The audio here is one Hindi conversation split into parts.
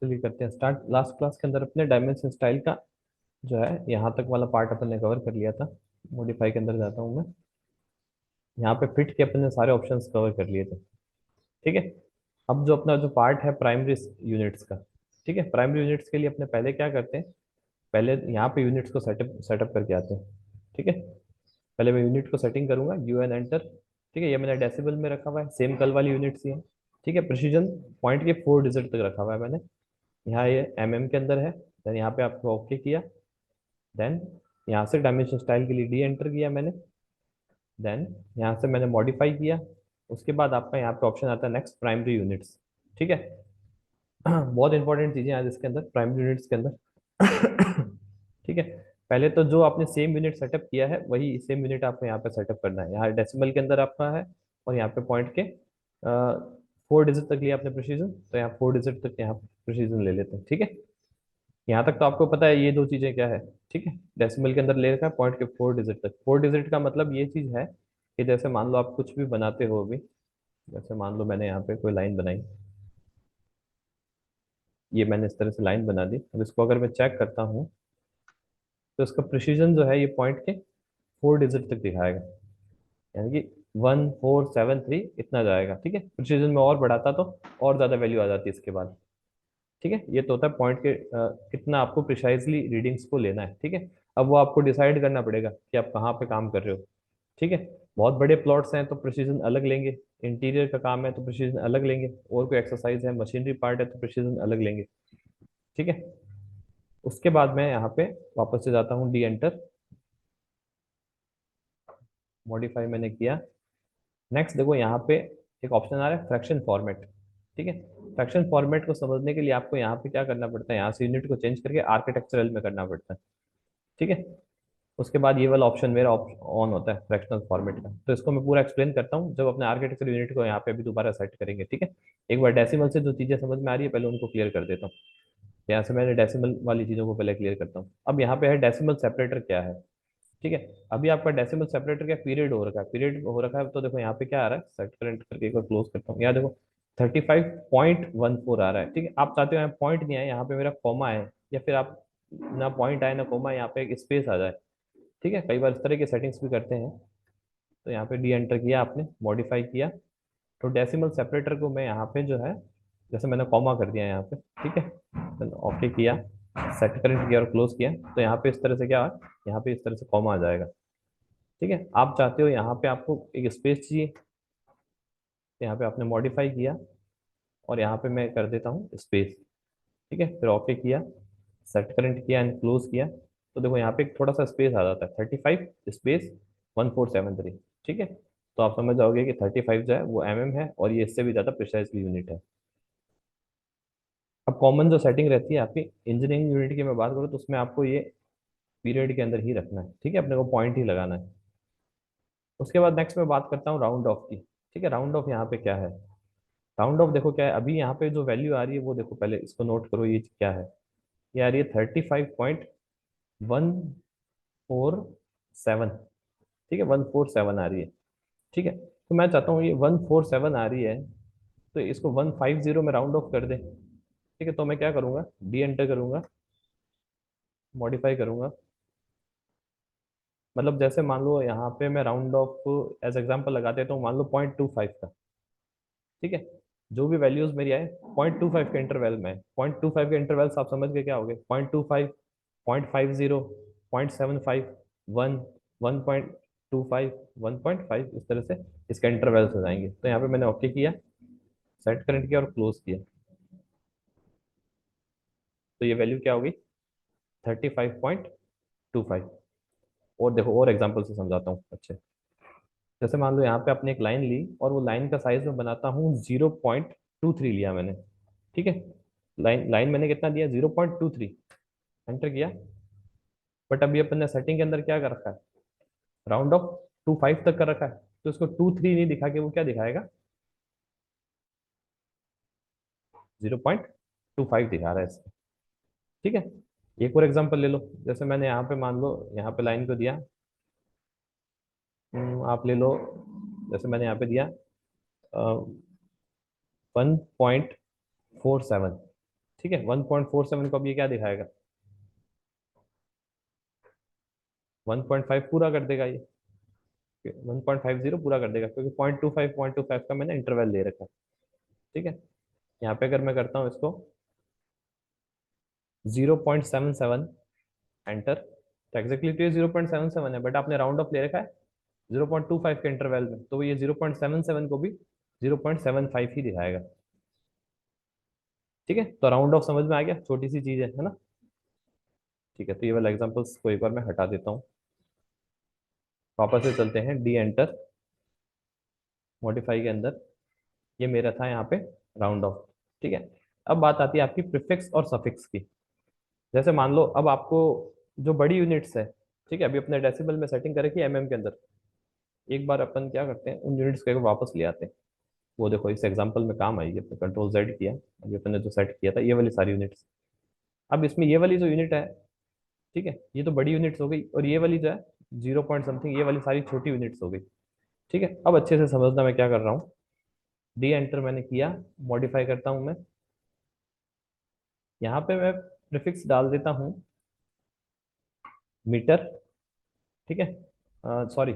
चलिए करते हैं स्टार्ट। लास्ट क्लास के अंदर अपने डायमेंशन स्टाइल का जो है यहाँ तक वाला पार्ट अपन ने कवर कर लिया था। मॉडिफाई के अंदर जाता हूँ मैं। यहाँ पे फिट के अपन ने सारे ऑप्शंस कवर कर लिए थे। ठीक है। अब जो अपना जो पार्ट है प्राइमरी यूनिट्स का। ठीक है, प्राइमरी यूनिट्स के लिए अपने पहले क्या करते हैं, पहले यहाँ पे यूनिट्स को सेटअप सेटअप करके आते हैं। ठीक है, पहले मैं यूनिट को सेटिंग करूंगा, यू एन एंटर। ठीक है, ये मैंने डेसिबल में रखा हुआ है, सेम कल वाली यूनिट्स ही है। ठीक है, प्रिसीजन पॉइंट के 4 डिजिट तक रखा हुआ है मैंने। यहाँ ये के अंदर है। देन यहाँ पे आपको ओके किया। देन यहाँ से डायमेंशन स्टाइल के लिए डी एंटर किया मैंने। देन यहाँ से मैंने मॉडिफाई किया। उसके बाद आपका यहाँ पे ऑप्शन आता है नेक्स्ट प्राइमरी यूनिट्स। ठीक है। बहुत इंपॉर्टेंट चीजें आज इसके अंदर प्राइमरी यूनिट्स के अंदर। ठीक है, पहले तो जो आपने सेम यूनिट सेटअप किया है वही सेम यूनिट आपको यहाँ पे सेटअप करना है। यहाँ डेसिमल के अंदर आपका है और यहाँ पे पॉइंट के 4 डिजिट तक लिया आपने प्रिसीजन, तो यहाँ 4 डिजिट तक यहाँ प्रिसीजन ले लेते हैं। ठीक है, यहाँ तक तो आपको पता है ये दो चीजें क्या है। ठीक है, डेसिमल के अंदर ले रखा है पॉइंट के 4 डिजिट तक। 4 डिजिट का मतलब ये चीज है कि जैसे मान लो आप कुछ भी बनाते हो अभी, जैसे मान लो मैंने यहाँ पे कोई लाइन बनाई, ये मैंने इस तरह से लाइन बना दी। अब इसको अगर मैं चेक करता हूँ तो इसका प्रिसीजन जो है ये पॉइंट के 4 डिजिट तक दिखाएगा, यानी कि 1473 इतना जाएगा। ठीक है, प्रिसीजन में और बढ़ाता तो और ज्यादा वैल्यू आ जाती है इसके बाद। ठीक है, ये तो होता है पॉइंट के कितना आपको प्रिसाइजली रीडिंग्स को लेना है। ठीक है, अब वो आपको डिसाइड करना पड़ेगा कि आप कहाँ पे काम कर रहे हो। ठीक है, बहुत बड़े प्लॉट्स हैं तो प्रिसीजन अलग लेंगे, इंटीरियर का काम है तो प्रिसीजन अलग लेंगे, और कोई एक्सरसाइज है मशीनरी पार्ट है तो प्रिसीजन अलग लेंगे। ठीक है, उसके बाद मैं यहाँ पे वापस से जाता हूँ, डी एंटर, मॉडिफाई मैंने किया। नेक्स्ट देखो यहाँ पे एक ऑप्शन आ रहा है फ्रैक्शन फॉर्मेट। ठीक है, फ्रैक्शन फॉर्मेट को समझने के लिए आपको यहाँ पे क्या करना पड़ता है, यहाँ से यूनिट को चेंज करके आर्किटेक्चरल में करना पड़ता है। ठीक है, उसके बाद ये वाला ऑप्शन मेरा ऑन होता है फ्रैक्शनल फॉर्मेट का। तो इसको मैं पूरा एक्सप्लेन करता हूँ जब अपने आर्किटेक्चर यूनिट को यहाँ पे अभी दोबारा सेट करेंगे। ठीक है, एक बार डेसिमल से जो चीजें समझ में आ रही है पहले उनको क्लियर कर देता हूँ। यहाँ से मैंने डेसिमल वाली चीजों को पहले क्लियर करता हूँ। अब यहाँ पे है डेसिमल सेपरेटर क्या है। ठीक है, अभी आपका डेसिमल सेपरेटर का पीरियड हो रखा है, पीरियड हो रखा है, तो देखो यहाँ पे क्या आ रहा है, सेट करंट करके एक बार क्लोज करता हूँ। यहाँ देखो 35.14 आ रहा है। ठीक है, आप चाहते हो यहाँ पॉइंट नहीं आए, यहाँ पे मेरा कॉमा है, या फिर आप ना पॉइंट आए ना कॉमा, यहाँ पे एक स्पेस आ जाए। ठीक है, कई बार इस तरह की सेटिंग्स भी करते हैं। तो यहाँ पे डी एंटर किया आपने, मॉडिफाई किया, तो डेसिमल सेपरेटर को मैं यहाँ पे जो है, जैसे मैंने कॉमा कर दिया यहाँ पे। ठीक है, ओके किया, सेट करंट किया और क्लोज किया, तो यहाँ पे इस तरह से क्या, यहाँ पे इस तरह से कॉमा आ जाएगा। ठीक है, आप चाहते हो यहाँ पे आपको एक स्पेस चाहिए, तो यहाँ पे आपने मॉडिफाई किया और यहाँ पे मैं कर देता हूँ स्पेस। ठीक है, फिर ओके किया, सेट करंट किया एंड क्लोज किया, तो देखो यहाँ पे एक थोड़ा सा स्पेस आ जाता है, 35 स्पेस 1473। ठीक है, तो आप समझ जाओगे कि 35 जो है वो है और ये इससे भी ज़्यादा प्रिसाइजली यूनिट है। अब कॉमन जो सेटिंग रहती है आपकी इंजीनियरिंग यूनिट की मैं बात करूँ तो उसमें आपको ये पीरियड के अंदर ही रखना है। ठीक है, अपने को पॉइंट ही लगाना है। उसके बाद नेक्स्ट मैं बात करता हूँ राउंड ऑफ की। ठीक है, राउंड ऑफ यहाँ पे क्या है, राउंड ऑफ देखो क्या है, अभी यहाँ पे जो वैल्यू आ रही है वो देखो, पहले इसको नोट करो, ये क्या है, ये आ रही है 35.147। ठीक है, 147 आ रही है। ठीक है, तो मैं चाहता हूँ ये 147 आ रही है तो इसको 150 में राउंड ऑफ कर दे। ठीक है, तो मैं क्या करूंगा, डी एंटर करूंगा, मॉडिफाई करूंगा। मतलब जैसे मान लो यहाँ पे मैं राउंड ऑफ एज एग्जांपल लगा देता हूँ, मान लो 0.25 का। ठीक है, जो भी वैल्यूज मेरी आए 0.25 के इंटरवल में, 0.25 के इंटरवल्स आप समझ गए क्या हो गए, 0.25, 0.50, 0.75, 1, 1.25, 1.5, इस तरह से इसका इंटरवल्स हो जाएंगे। तो यहाँ पे मैंने ओके किया, सेट करंट किया और क्लोज किया, तो ये वैल्यू क्या होगी, 35.25। और देखो और एग्जांपल से समझाता हूँ अच्छे। जैसे मान लो यहाँ पे आपने एक लाइन ली और वो लाइन का साइज में बनाता हूँ 0.23 लिया मैंने। ठीक है, लाइन लाइन मैंने कितना दिया, 0.23, एंटर किया। बट अभी अपन ने सेटिंग के अंदर क्या कर रखा है, राउंड ऑफ 25 तक कर रखा है, तो इसको 23 नहीं दिखा के वो क्या दिखाएगा, 0.25 दिखा रहा है इसको। ठीक है, एक और एग्जांपल ले लो, जैसे मैंने यहाँ पे मान लो यहाँ पे लाइन को दिया, आप ले लो, जैसे मैंने यहाँ पे दिया 1.47। ठीक है, 1.47 को अब ये क्या दिखाएगा, 1.5 पूरा कर देगा ये, 1.50 पूरा कर देगा, क्योंकि 0.25 का मैंने इंटरवल ले रखा है। ठीक है, यहाँ पे अगर मैं करता हूँ इसको 0.77 एंटर, तो एग्जैक्टली तो ये 0.77 है, बट आपने राउंड ऑफ ले रखा है 0.25 के इंटरवल में, तो ये 0.77 को भी 0.75 ही दिखाएगा। ठीक है, तो राउंड ऑफ समझ में आ गया, छोटी सी चीज है ना। ठीक है, तो ये वाला एग्जांपल्स को एक बार मैं हटा देता हूँ। वापस से चलते हैं डी एंटर, मॉडिफाई के अंदर, ये मेरा था यहाँ पे राउंड ऑफ। ठीक है, अब बात आती है आपकी प्रीफिक्स और सफिक्स की। जैसे मान लो अब आपको जो बड़ी यूनिट्स है, ठीक है, अभी अपने डेसिबल में सेटिंग करें कि एमएम के अंदर, एक बार अपन क्या करते हैं उन यूनिट्स को एक बार वापस ले आते हैं। वो देखो इस एग्जांपल में काम आएगी, अपने कंट्रोल जेड किया, अभी अपन ने जो सेट किया था ये वाली सारी यूनिट्स। अब इसमें ये वाली जो यूनिट है, ठीक है, ये तो बड़ी यूनिट्स हो गई, और ये वाली जो है 0 पॉइंट समथिंग, ये वाली सारी छोटी यूनिट्स हो गई। ठीक है, अब अच्छे से समझना मैं क्या कर रहा हूँ। डी एंटर मैंने किया, मॉडिफाई करता हूँ मैं, यहाँ पे मैं प्रीफिक्स डाल देता हूँ मीटर। ठीक है, सॉरी,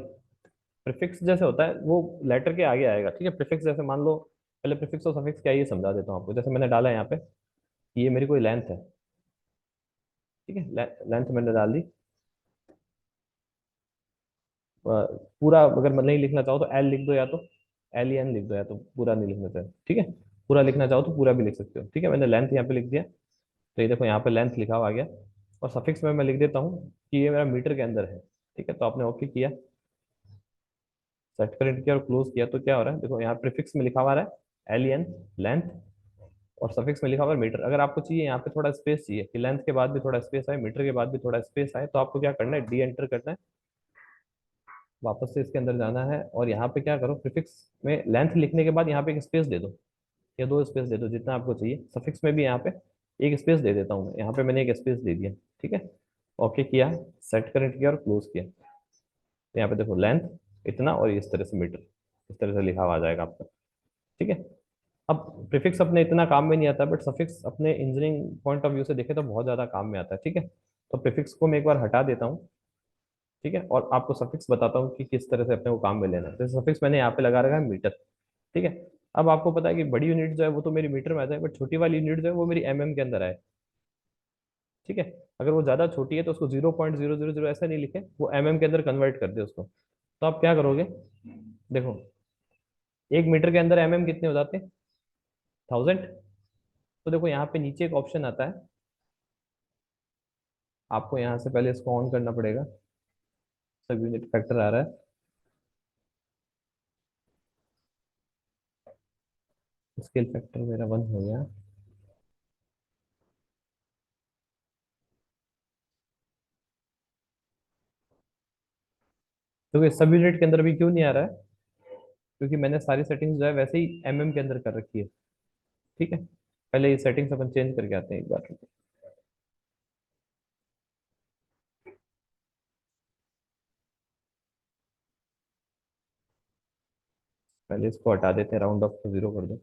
प्रीफिक्स जैसे होता है वो लेटर के आगे आएगा। ठीक है, प्रीफिक्स जैसे मान लो, पहले प्रीफिक्स और सफिक्स क्या है ये समझा देता हूँ आपको। जैसे मैंने डाला है यहाँ पे, ये मेरी कोई लेंथ है, ठीक है, लेंथ मैंने डाल दी। पूरा अगर मैं नहीं लिखना चाहो तो एल लिख दो, या तो एल एन लिख दो, या तो पूरा नहीं लिखना चाहो, ठीक है, पूरा लिखना चाहो तो पूरा भी लिख सकते हो। ठीक है, मैंने लेंथ यहाँ पे लिख दिया, तो ये देखो यहाँ पे लेंथ लिखा हुआ आ गया। और सफिक्स में मैं लिख देता हूँ कि ये मेरा मीटर के अंदर है। ठीक है, तो आपने ओके किया, सेट करेंट किया और क्लोज किया, तो क्या हो रहा है देखो, यहाँ प्रीफिक्स में लिखा हुआ है एल एन लेंथ, और सफिक्स में लिखा हुआ है मीटर। अगर आपको चाहिए यहाँ पे थोड़ा स्पेस चाहिए कि लेंथ के बाद भी थोड़ा स्पेस आए, मीटर के बाद भी थोड़ा स्पेस आए, तो आपको क्या करना है, डी एंटर करना है, वापस से इसके अंदर जाना है, और यहाँ पे क्या करो, प्रीफिक्स में लेंथ लिखने के बाद यहाँ पे एक स्पेस दे दो, या दो स्पेस दे दो, जितना आपको चाहिए। सफिक्स में भी यहाँ पे एक स्पेस दे देता हूँ मैं, यहाँ पे मैंने एक स्पेस दे दिया। ठीक है, ओके किया, सेट करेंट किया और क्लोज किया, तो यहाँ पे देखो लेंथ इतना, और इस तरह से मीटर, इस तरह से लिखा हुआ आ जाएगा आपका। ठीक है, अब प्रीफिक्स अपने इतना काम में नहीं आता, बट सफिक्स अपने इंजीनियरिंग पॉइंट ऑफ व्यू से देखे तो बहुत ज्यादा काम में आता है। ठीक है, तो प्रीफिक्स को मैं एक बार हटा देता हूँ। ठीक है, और आपको सफिक्स बताता हूँ कि किस तरह से अपने को काम में लेना है। जैसे सफिक्स मैंने यहाँ पे लगा रखा है मीटर। ठीक है, अब आपको पता है कि बड़ी यूनिट जो है वो तो मेरी मीटर में आ जाए, बट छोटी वाली यूनिट जो है वो मेरी एमएम के अंदर आए। ठीक है, अगर वो ज्यादा छोटी है तो उसको 0.000 ऐसा नहीं लिखे, वो एमएम के अंदर कन्वर्ट कर दे उसको। तो आप क्या करोगे, देखो 1 मीटर के अंदर एमएम कितने हो जाते हैं, 1000। तो देखो यहाँ पे नीचे एक ऑप्शन आता है, आपको यहाँ से पहले इसको ऑन करना पड़ेगा। सब यूनिट फैक्टर आ रहा है, स्केल फैक्टर मेरा 1 हो गया। तो सब यूनिट के अंदर भी क्यों नहीं आ रहा है, क्योंकि मैंने सारी सेटिंग्स जो है वैसे ही एमएम के अंदर कर रखी है। ठीक है, पहले ये सेटिंग्स अपन चेंज करके आते हैं एक बार। पहले इसको हटा देते हैं, राउंड ऑफ को 0 कर दो,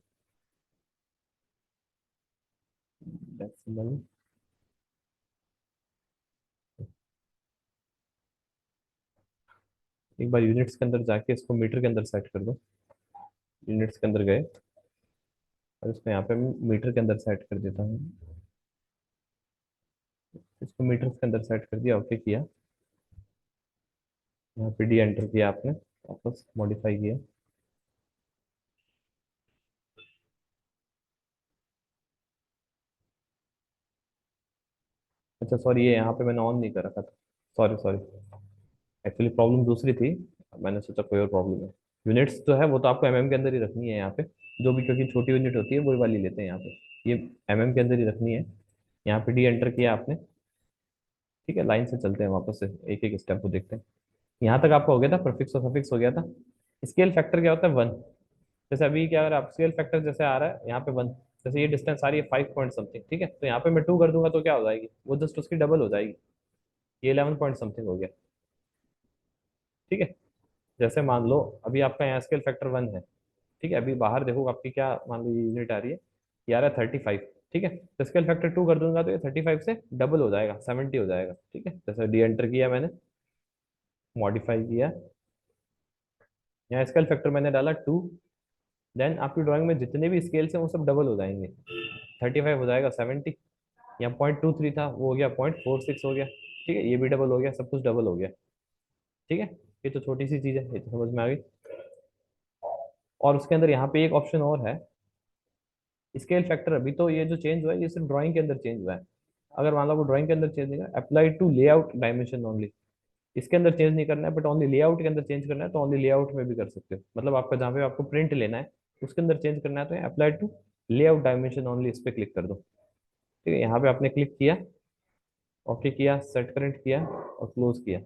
डेसिमल। एक बार यूनिट्स के अंदर जाके इसको मीटर के अंदर सेट कर दो। यूनिट्स के अंदर गए, और इसको यहाँ पे मीटर के अंदर सेट कर देता हूँ। इसको मीटर के अंदर सेट कर दिया, ओके किया, यहाँ पे डी एंटर किया आपने, वापस मॉडिफाई किया। अच्छा सॉरी, ये यहाँ पे मैंने ऑन नहीं कर रखा था, सॉरी सॉरी, एक्चुअली प्रॉब्लम दूसरी थी, मैंने सोचा कोई और प्रॉब्लम है। यूनिट्स जो है वो तो आपको एमएम के अंदर ही रखनी है यहाँ पे, जो भी, क्योंकि छोटी यूनिट होती है वही वाली लेते हैं यहाँ पे, ये एमएम के अंदर ही रखनी है। यहाँ पे डी एंटर किया आपने। ठीक है, लाइन से चलते हैं, वापस से एक एक स्टेप को देखते हैं। यहाँ तक आपका हो गया था, प्रीफिक्स और सफिक्स हो गया था। स्केल फैक्टर क्या होता है, 1। जैसे अभी क्या, अगर आप स्केल फैक्टर जैसे आ रहा है यहाँ पे 1, जैसे ये डिस्टेंस आ रही है 5 पॉइंट समथिंग, ठीक है, तो यहाँ पे मैं 2 कर दूंगा तो क्या हो जाएगी, वो जस्ट उसकी डबल हो जाएगी, ये 11 पॉइंट समथिंग हो गया। ठीक है, जैसे मान लो अभी आपका यहाँ स्केल फैक्टर 1 है, ठीक है, अभी बाहर देखो आपकी क्या मान लो ये यूनिट आ रही है, ये आ रहा है 35। ठीक है, तो स्केल फैक्टर 2 कर दूंगा तो ये 35 से डबल हो जाएगा, 70 हो जाएगा। ठीक है, जैसे डी एंटर किया मैंने, मॉडिफाई किया, यहाँ स्केल फैक्टर मैंने डाला 2, देन आपकी ड्राइंग में जितने भी स्केल्स हैं वो सब डबल हो जाएंगे। 35 हो जाएगा 70, यहाँ 0.23 था वो हो गया 0.46 हो गया। ठीक है, ये भी डबल हो गया, सब कुछ डबल हो गया। ठीक है, ये तो छोटी सी चीज है, ये तो समझ में आ गई। और उसके अंदर यहाँ पे एक ऑप्शन और है, स्केल फैक्टर। अभी तो ये जो चेंज हुआ है ये सिर्फ ड्राइंग के अंदर चेंज हुआ है। अगर मान लो वो ड्राइंग के अंदर चेंज नहीं करना, apply to layout dimension only, इसके अंदर चेंज नहीं करना है, बट ओनली लेआउट के अंदर चेंज करना है तो ओनली लेआउट में भी कर सकते हो। मतलब आपका जहाँ पे आपको प्रिंट लेना है उसके अंदर चेंज करना है तो apply to layout dimension only, इस पे क्लिक कर दो। ठीक है, यहाँ पे आपने क्लिक किया, ओके किया, सेट करंट किया और क्लोज किया।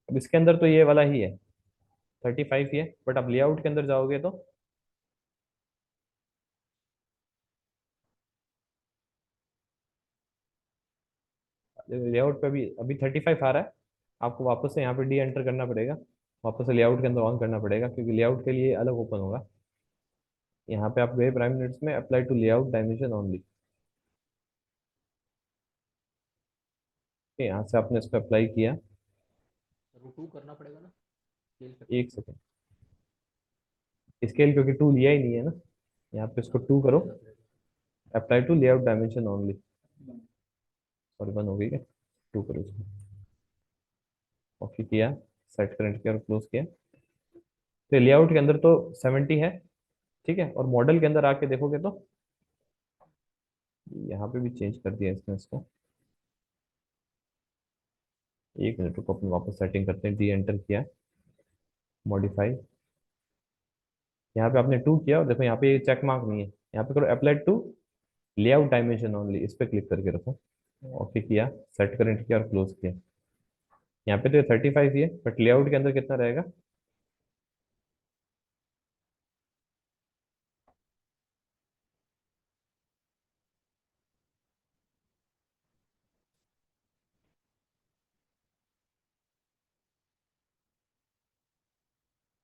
अब इसके अंदर तो ये वाला ही है, 35 ही है, बट आप लेआउट के अंदर जाओगे तो लेआउट पे भी अभी 35 आ रहा है। आपको वापस से यहाँ पे डी एंटर करना पड़ेगा, वापस से लेआउट के अंदर ऑन करना पड़ेगा, क्योंकि लेआउट के लिए अलग ओपन होगा। यहाँ पे आप गए प्राइम मिनट्स में, apply to layout dimension only, यहाँ से आपने इसको अप्लाई किया। वो 2 करना पड़ेगा ना स्केल फैक्टर एक 2। सेकेंड, स्केल क्योंकि 2 लिया ही नहीं है ना, यहाँ पे इसको 2 करो, करना पड़ेगा। Apply to layout dimension only. Sorry, बंद हो गई क्या, 2 करो इसको, ओके किया, सेट करंट किया और क्लोज किया। तो लेआउट के अंदर तो 70 है। ठीक है, और मॉडल के अंदर आके देखोगे तो यहाँ पे भी चेंज कर दिया इसने इसको। एक मिनट रुको, अपन वापस सेटिंग करते हैं, डी एंटर किया, मॉडिफाई, यहाँ पे आपने 2 किया और देखो यहाँ पे ये चेक मार्क नहीं है, यहाँ पे करो apply to layout dimension only, इस पे क्लिक करके रखो, ओके किया, सेट करंट किया और क्लोज किया। यहाँ पे तो ये 35 ही है, बट लेआउट के अंदर कितना रहेगा,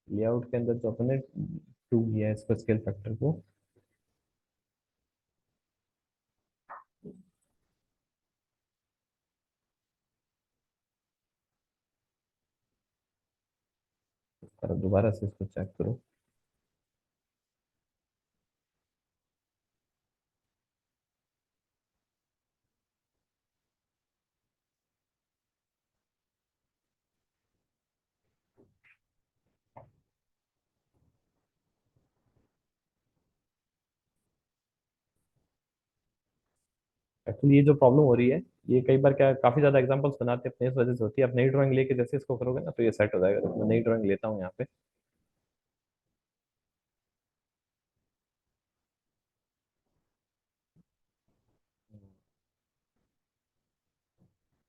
लेआउट के अंदर जो अपने 2 किया है इसका स्केल फैक्टर को, करो दोबारा से इसको चेक करो। एक्चुअली ये जो प्रॉब्लम हो रही है, ये कई बार क्या काफी ज्यादा एग्जांपल्स बनाते हैं अपने, इस वजह से होती है। आप नई ड्राइंग लेके जैसे इसको करोगे ना तो ये सेट हो जाएगा। तो मैं नई ड्राइंग लेता हूँ यहाँ पे,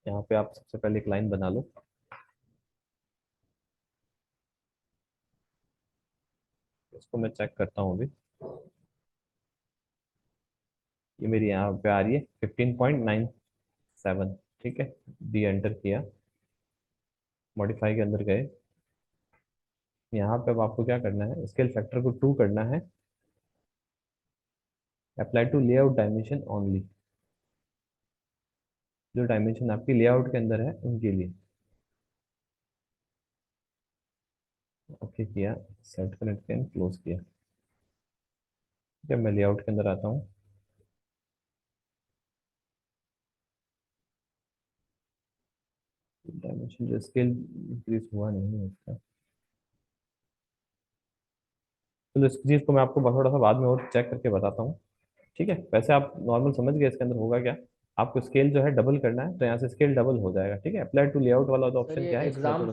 यहाँ पे आप सबसे पहले एक लाइन बना लो, इसको मैं चेक करता हूँ अभी। ये मेरी यहाँ पे आ रही है 15.97। ठीक है, डी एंटर किया, मॉडिफाई के अंदर गए, यहाँ पे अब आपको क्या करना है, स्केल फैक्टर को 2 करना है, apply to layout dimension only, जो डायमेंशन आपकी लेआउट के अंदर है उनके लिए, ओके किया, सेट कनेक्ट किया, क्लोज किया। जब मैं लेआउट के अंदर आता हूँ, डायमेंशन जो स्केल इंक्रीज हुआ नहीं है इसका, तो इस चीज़ को मैं आपको थोड़ा सा बाद में और चेक करके बताता हूँ। ठीक है, वैसे आप नॉर्मल समझ गए इसके अंदर होगा क्या। आपको स्केल जो है डबल करना है, तो यहाँ से स्केल डबल हो जाएगा। ठीक है, अप्लाई टू लेआउट वाला जो सर ऑप्शन ये क्या है, इसको एग्जाम थोड़ा,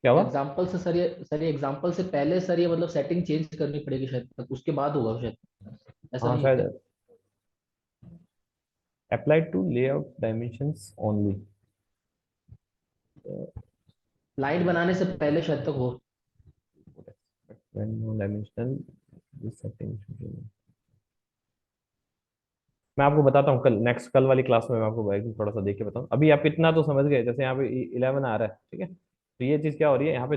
क्या हुआ। एग्जाम्पल से सर ये एग्जाम्पल से पहले सर ये मतलब सेटिंग चेंज करनी पड़ेगी शायद तक उसके बाद होगा शायद, ऐसा हाँ नहीं है क्या? शायद, apply to layout dimensions only, line बनाने से पहले शायद तक हो। when no dimensional this setting मैं आपको बताता हूँ कल, नेक्स्ट कल वाली क्लास में मैं आपको थोड़ा सा देख के बताऊँ। अभी आप इतना तो समझ गए, जैसे यहाँ पे 11 आ रहा है। ठीक है, तो ये चीज़ क्या हो रही है, यहाँ पे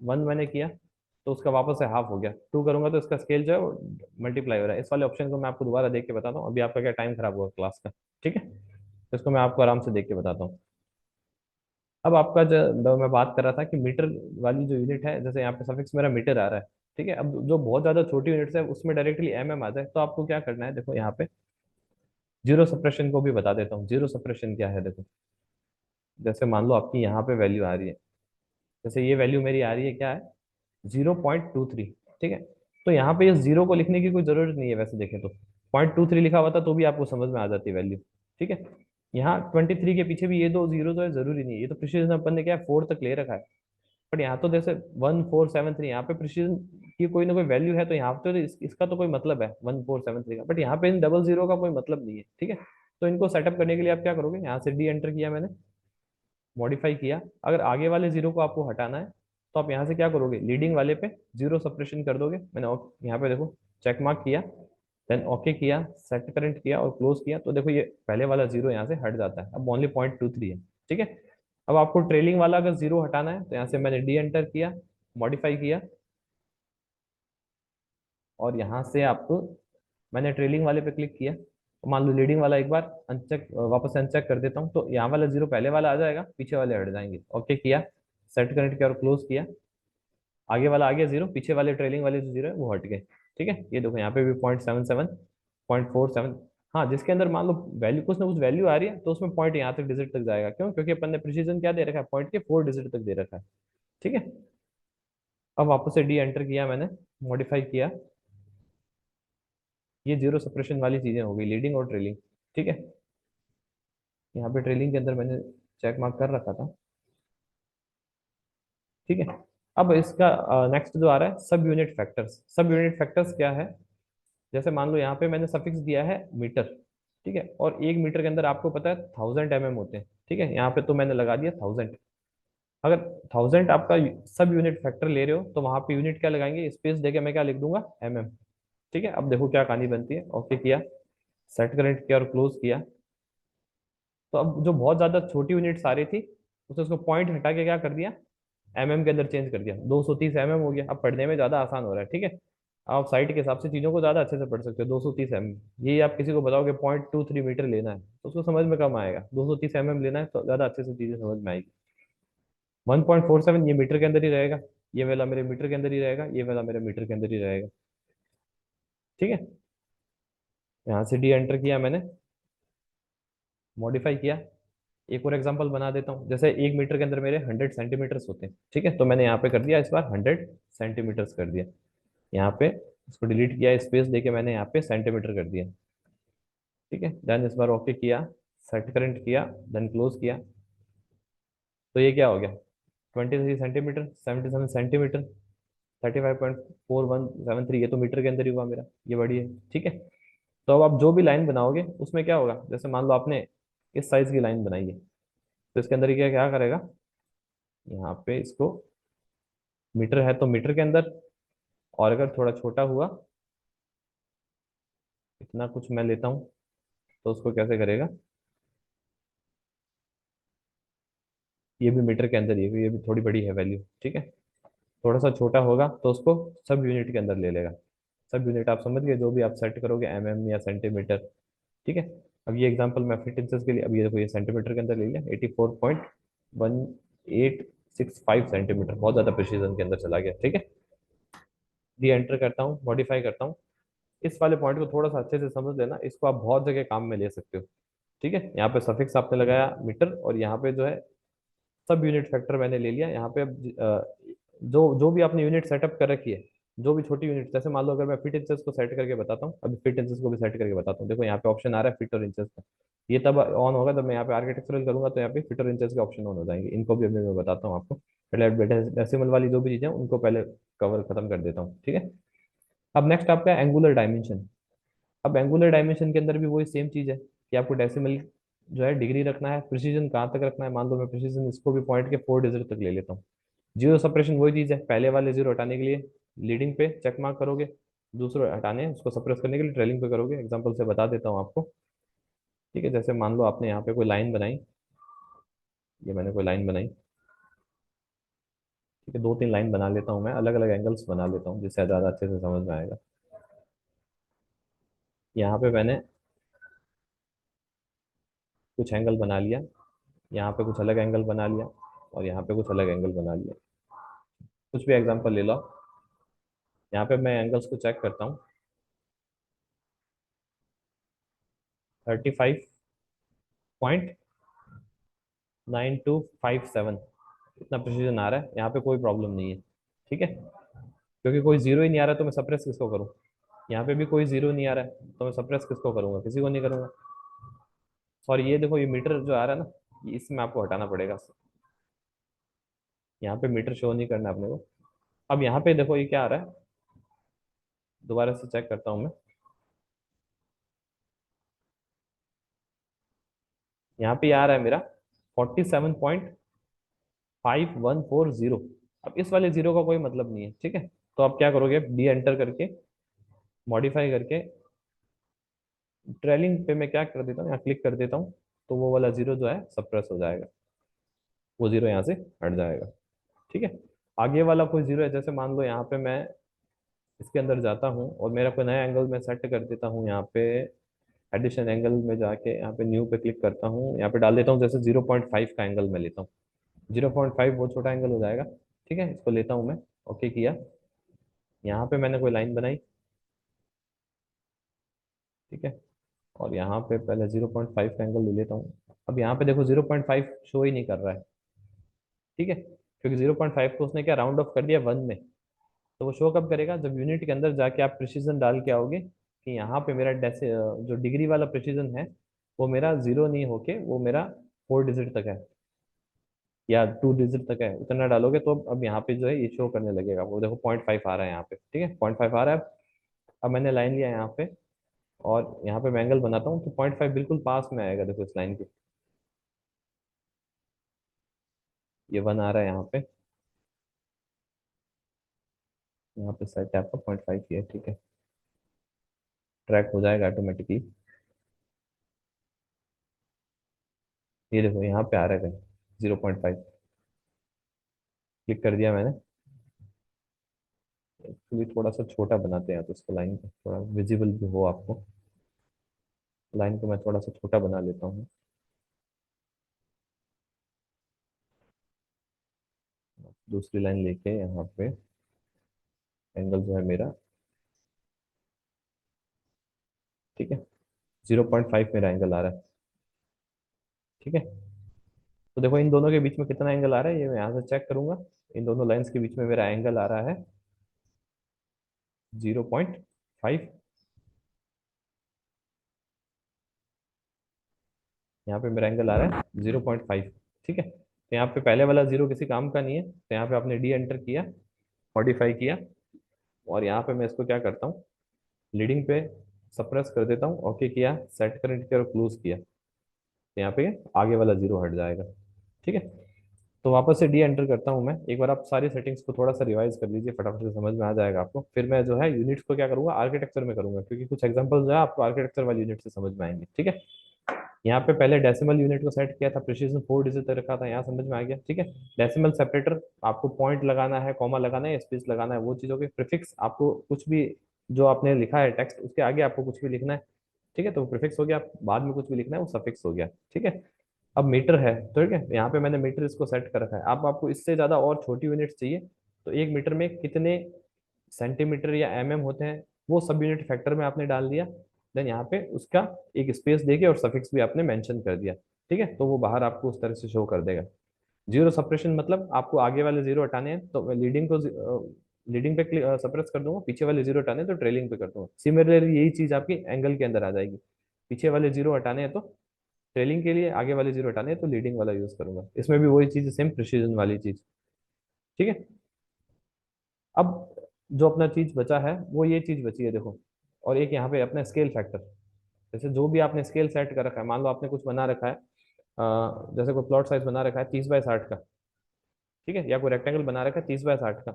1 मैंने किया, तो उसका वापस से हाफ हो गया, 2 करूंगा तो इसका स्केल जो है वो मल्टीप्लाई हो रहा है। इस वाले ऑप्शन को मैं आपको दोबारा देख के बताता हूँ, अभी आपका क्या टाइम खराब हुआ क्लास का, ठीक है, तो इसको मैं आपको आराम से देख के बताता हूँ। अब आपका जो मैं बात कर रहा था कि मीटर वाली जो यूनिट है, जैसे यहाँ पे सफिक्स मेरा मीटर आ रहा है, ठीक है, अब जो बहुत ज्यादा छोटी यूनिट्स है उसमें डायरेक्टली आ जाए, तो आपको क्या करना है, देखो यहाँ पे जीरो सप्रेशन को भी बता देता हूँ। जीरो सप्रेशन क्या है, देखो जैसे मान लो आपकी यहाँ पे वैल्यू आ रही है, जैसे ये वैल्यू मेरी आ रही है क्या है, 0.23, ठीक है, तो यहाँ पे इस जीरो को लिखने की कोई जरूरत नहीं है, वैसे देखें तो 0.23 लिखा हुआ था तो भी आपको समझ में आ जाती है वैल्यू, ठीक है। यहाँ 23 के पीछे भी ये दो जीरो जो है जरूरी नहीं है, ये तो प्रिसीजन अपन ने क्या है 4 तक ले रखा है, बट यहाँ तो जैसे 1473, यहाँ पे प्रिसीजन की कोई ना कोई वैल्यू है, तो यहाँ पे तो इसका तो कोई मतलब है 1473 का, बट यहाँ पे इन डबल जीरो का कोई मतलब नहीं है, ठीक है। तो इनको सेटअप करने के लिए आप क्या करोगे, यहाँ से डी एंटर किया मैंने, मॉडिफाई किया, अगर आगे वाले जीरो को आपको हटाना है तो आप यहाँ से क्या करोगे, लीडिंग वाले पे जीरो सप्रेशन कर दोगे। मैंने यहाँ पे देखो चेक मार्क किया, देन ओके किया, सेट करंट किया और क्लोज किया, तो देखो ये पहले वाला जीरो यहाँ से हट जाता है, अब ओनली 0.23 है, ठीक है। अब आपको ट्रेलिंग वाला अगर जीरो हटाना है तो यहाँ से मैंने डी एंटर किया, मॉडिफाई किया, और यहाँ से आपको मैंने ट्रेलिंग वाले पे क्लिक किया, मान लो लीडिंग वाला एक बार अनचेक, वापस से अनचेक कर देता हूँ, तो यहाँ वाला जीरो पहले वाला आ जाएगा, पीछे वाले हट जाएंगे, ओके किया, सेट कनेक्ट किया और क्लोज किया, आगे वाला आ गया जीरो, पीछे वाले ट्रेलिंग वाले जो जीरो है वो हट गए, ठीक है। ये देखो यहाँ पे भी 0.77, 0.47, हाँ जिसके अंदर मान लो वैल्यू कुछ ना कुछ वैल्यू आ रही है तो उसमें पॉइंट यहाँ तक डिजिट तक जाएगा, क्यों, क्योंकि अपन ने प्रिसीजन क्या दे रखा है, पॉइंट के 4 डिजिट तक दे रखा है, ठीक है। अब वापस से डी एंटर किया मैंने, मॉडिफाई किया, ये जीरो सप्रेशन वाली चीजें हो गई, लीडिंग और ट्रेलिंग, ठीक है। यहाँ पे ट्रेलिंग के अंदर मैंने चेक मार्क कर रखा था, ठीक है। अब इसका नेक्स्ट जो आ रहा है सब यूनिट फैक्टर्स। सब यूनिट फैक्टर्स क्या है, जैसे मान लो यहाँ पे मैंने सफिक्स दिया है मीटर, ठीक है, और एक मीटर के अंदर आपको पता है 1000 होते हैं, ठीक है, यहाँ पे तो मैंने लगा दिया 1000। अगर 1000 आपका सब यूनिट फैक्टर ले रहे हो तो वहां पे यूनिट क्या लगाएंगे, स्पेस देके मैं क्या लिख दूंगा, ठीक है। अब देखो क्या कहानी बनती है, ओके किया, सेट करेंट किया और क्लोज किया, तो अब जो बहुत ज्यादा छोटी यूनिट्स आ रही थी उसे उसको पॉइंट हटा के क्या कर दिया, के अंदर चेंज कर दिया, 230 हो गया, अब पढ़ने में ज्यादा आसान हो रहा है, ठीक है। आप साइट के हिसाब से चीजों को ज्यादा अच्छे से पढ़ सकते हो। 230 ये आप किसी को बताओगे 0.23 मीटर लेना है तो उसको समझ में कम आएगा, 230 लेना है तो ज्यादा अच्छे से चीजें समझ में आएगी। 1.47 ये मीटर के अंदर ही रहेगा, ये वाला मेरे मीटर के अंदर ही रहेगा, ये वाला मेरे मीटर के अंदर ही रहेगा, ठीक है। यहाँ से डी एंटर किया मैंने, मॉडिफाई किया, एक और एग्जांपल बना देता हूँ, जैसे 1 मीटर के अंदर मेरे 100 सेंटीमीटर्स होते हैं, ठीक है, तो मैंने यहाँ पे कर दिया इस बार 100 सेंटीमीटर्स कर दिया, यहाँ पे इसको डिलीट किया, स्पेस देके मैंने यहाँ पे सेंटीमीटर कर दिया, ठीक है। देन इस बार ओके किया, सेट करंट किया, देन क्लोज किया, तो ये क्या हो गया, 23 सेंटीमीटर, 77 सेंटीमीटर, 35.4173, ये तो मीटर के अंदर ही हुआ मेरा, ये बड़ी है, ठीक है। तो अब आप जो भी लाइन बनाओगे उसमें क्या होगा, जैसे मान लो आपने इस साइज की लाइन बनाई है, तो इसके अंदर ये क्या क्या करेगा, यहाँ पे इसको मीटर है तो मीटर के अंदर, और अगर थोड़ा छोटा हुआ, इतना कुछ मैं लेता हूँ, तो उसको कैसे करेगा, ये भी मीटर के अंदर, ये भी थोड़ी बड़ी है वैल्यू, ठीक है। थोड़ा सा छोटा होगा तो उसको सब यूनिट के अंदर ले लेगा। सब यूनिट आप समझ गए, जो भी आप सेट करोगे या सेंटीमीटर, ठीक है। अब ये एग्जांपल मैं फिट इंचेस के लिए, अब ये देखो ये सेंटीमीटर के अंदर ले लिया, 84.1865 सेंटीमीटर, बहुत ज्यादा प्रिसीजन के अंदर चला गया, ठीक है। डी एंटर करता हूँ, मॉडिफाई करता हूँ, इस वाले पॉइंट को थोड़ा सा अच्छे से समझ लेना, इसको आप बहुत जगह काम में ले सकते हो, ठीक है। यहाँ पे सफिक्स आपने लगाया मीटर, और यहाँ पे जो है सब यूनिट फैक्टर मैंने ले लिया। यहाँ पे अब जो जो भी आपने यूनिट सेटअप कर रखी है, जो भी छोटी यूनिट, जैसे मान लो अगर मैं फिट इंचेस को सेट करके बताता हूँ, अभी फिट इंचेस को भी सेट करके बताता हूँ, देखो यहाँ पे ऑप्शन आ रहा है फिट और इंचेस का, ये तब ऑन होगा जब मैं यहाँ पे आर्किटेक्चरल करूंगा, तो यहाँ पे फिट और इंचेस के ऑप्शन ऑन हो जाएंगे, इनको भी अभी मैं बताता हूँ आपको। पहले डेसिमल वाली जो भी चीजें हैं उनको पहले कवर खत्म कर देता हूँ, ठीक है। अब नेक्स्ट आपका एंगुलर डायमेंशन। अब एंगुलर डायमेंशन के अंदर भी वही सेम चीज है कि आपको डेसिमल जो है डिग्री रखना है, प्रिसीजन कहाँ तक रखना है, मान लो मैं प्रिसीजन इसको भी पॉइंट के 4 डिजिट तक ले लेता हूँ। जीरो सप्रेशन वही चीज है, पहले वाले जीरो हटाने के लिए लीडिंग पे चेक मार्क करोगे, दूसरे हटाने हैं उसको सप्रेस करने के लिए ट्रेलिंग पे करोगे। एग्जांपल से बता देता हूँ आपको, ठीक है। जैसे मान लो आपने यहाँ पे कोई लाइन बनाई, ये मैंने कोई लाइन बनाई, ठीक है, 2-3 लाइन बना लेता हूँ मैं, अलग अलग एंगल्स बना लेता हूँ जिससे ज़्यादा अच्छे से समझ में आएगा। यहाँ पे मैंने कुछ एंगल बना लिया, यहाँ पे कुछ अलग एंगल बना लिया, और यहाँ पे कुछ अलग एंगल बना लिया। कुछ भी एग्जांपल ले लो। यहाँ पे मैं एंगल्स को चेक करता हूँ। 35.9257 इतना प्रिसीजन आ रहा है, यहाँ पे कोई प्रॉब्लम नहीं है। ठीक है, क्योंकि कोई जीरो ही नहीं आ रहा है तो मैं सप्रेस किसको करूँ। यहाँ पे भी कोई जीरो नहीं आ रहा है तो मैं सप्रेस किसको करूंगा, किसी को नहीं करूंगा। सॉरी, ये देखो, ये मीटर जो आ रहा है ना, ये इसमें आपको हटाना पड़ेगा। यहाँ पे मीटर शो नहीं करना अपने को। अब यहाँ पे देखो ये क्या आ रहा है, दोबारा से चेक करता हूँ मैं। यहाँ पे ये आ रहा है मेरा 47.5140। अब इस वाले जीरो का कोई मतलब नहीं है, ठीक है। तो आप क्या करोगे, डी एंटर करके मॉडिफाई करके ट्रेलिंग पे मैं क्या कर देता हूँ, यहाँ क्लिक कर देता हूँ, तो वो वाला जीरो जो है सप्रेस हो जाएगा, वो जीरो यहाँ से हट जाएगा। ठीक है, आगे वाला कोई जीरो है, जैसे मान लो यहाँ पे मैं इसके अंदर जाता हूँ और मेरा कोई नया एंगल मैं सेट कर देता हूँ। यहाँ पे एडिशन एंगल में जाके यहाँ पे न्यू पे क्लिक करता हूँ, यहाँ पे डाल देता हूँ जैसे 0.5 का एंगल मैं लेता हूँ। 0.5 वो छोटा एंगल हो जाएगा। ठीक है, इसको लेता हूँ मैं, ओके किया। यहाँ पे मैंने कोई लाइन बनाई, ठीक है, और यहाँ पे पहले 0.5 का एंगल ले लेता हूँ। अब यहाँ पे देखो 0.5 शो ही नहीं कर रहा है, ठीक है, क्योंकि 0.5 को उसने क्या राउंड ऑफ कर दिया 1 में। तो वो शो कब करेगा, जब यूनिट के अंदर जाके आप प्रिसीजन डाल के आओगे कि यहाँ पे मेरा जो डिग्री वाला प्रिसीजन है वो मेरा जीरो नहीं होके वो मेरा 4 डिजिट तक है या 2 डिजिट तक है, उतना डालोगे तो अब यहाँ पे जो है ये शो करने लगेगा। वो देखो 0.5 आ रहा है यहाँ पे, ठीक है, 0.5 आ रहा है। अब मैंने लाइन लिया यहाँ पे और यहाँ पे मैं एंगल बनाता हूँ तो 0.5 बिल्कुल पास में आएगा, देखो इस लाइन के। ये 1 आ रहा है यहाँ पे, यहाँ पे सेट है आपका 0.5 ही है, ठीक है, ट्रैक हो जाएगा ऑटोमेटिकली। ये देखो यहाँ पे आ रहा है 0.5, क्लिक कर दिया मैंने। एक्चुअली थोड़ा सा छोटा बनाते हैं तो इसको, लाइन को थोड़ा विजिबल भी हो आपको, लाइन को मैं थोड़ा सा छोटा बना लेता हूँ। दूसरी लाइन लेके यहाँ पे एंगल जो है मेरा, ठीक है, 0.5 मेरा एंगल आ रहा है, ठीक है। तो देखो इन दोनों के बीच में कितना एंगल आ रहा है, ये मैं यहाँ से चेक करूंगा। इन दोनों लाइंस के बीच में मेरा एंगल आ रहा है 0.5। यहाँ पे मेरा एंगल आ रहा है 0.5, ठीक है। तो यहाँ पे पहले वाला जीरो किसी काम का नहीं है, तो यहाँ पे आपने डी एंटर किया, मॉडिफाई किया, और यहाँ पे मैं इसको क्या करता हूँ, लीडिंग पे सप्रेस कर देता हूँ, ओके किया, सेट करंट किया और क्लोज किया, तो यहाँ पे आगे वाला जीरो हट जाएगा। ठीक है, तो वापस से डी एंटर करता हूँ मैं। एक बार आप सारी सेटिंग्स को थोड़ा सा रिवाइज कर लीजिए, फटाफट से समझ में आ जाएगा आपको। फिर मैं जो है यूनिट्स को क्या करूंगा, आर्किटेक्चर में करूंगा, क्योंकि कुछ एग्जांपल जो है आपको आर्किटेक्चर वाली यूनिट से समझ में आएंगे। ठीक है, यहाँ पे पहले डेसिमल यूनिट को सेट किया था, प्रिसीजन 4 डिजिट तक रखा था, यहाँ समझ में आ गया। ठीक है, डेसिमल सेपरेटर आपको पॉइंट लगाना है, कॉमा लगाना है, स्पेस लगाना है, वो चीज़ों के प्रीफिक्स आपको कुछ भी जो आपने लिखा है टेक्स्ट उसके आगे आपको कुछ भी लिखना है। ठीक है, तो प्रीफिक्स हो गया, बाद में कुछ भी लिखना है वो सफिक्स हो गया। ठीक है, अब मीटर है, तो ठीक है, यहाँ पे मैंने मीटर इसको सेट कर रखा है। अब आपको इससे ज्यादा और छोटी यूनिट चाहिए, तो एक मीटर में कितने सेंटीमीटर या होते हैं वो सब यूनिट फैक्टर में आपने डाल दिया। देन यहाँ पे उसका एक स्पेस देके और सफिक्स भी आपने मेंशन कर दिया। ठीक है, तो वो बाहर आपको उस तरह से शो कर देगा। जीरो सप्रेशन मतलब आपको आगे वाले जीरो हटाने हैं तो मैं लीडिंग पे सप्रेस कर दूंगा, पीछे वाले जीरो हटाने हैं तो ट्रेलिंग पे कर दूंगा। सिमिलरली यही चीज आपकी एंगल के अंदर आ जाएगी, पीछे वाले जीरो हटाने हैं तो ट्रेलिंग के लिए, आगे वाले जीरो हटाने हैं तो लीडिंग वाला यूज करूंगा। इसमें भी वही चीज, सेम प्रिसीजन वाली चीज। ठीक है, अब जो अपना चीज बचा है वो ये चीज बची है देखो, और एक यहाँ पे अपना स्केल फैक्टर। जैसे जो भी आपने स्केल सेट कर रखा है, मान लो आपने कुछ बना रखा है, जैसे कोई प्लॉट साइज बना रखा है 30 बाय 60 का, ठीक है, या कोई रेक्टेंगल बना रखा है 30 बाय 60 का,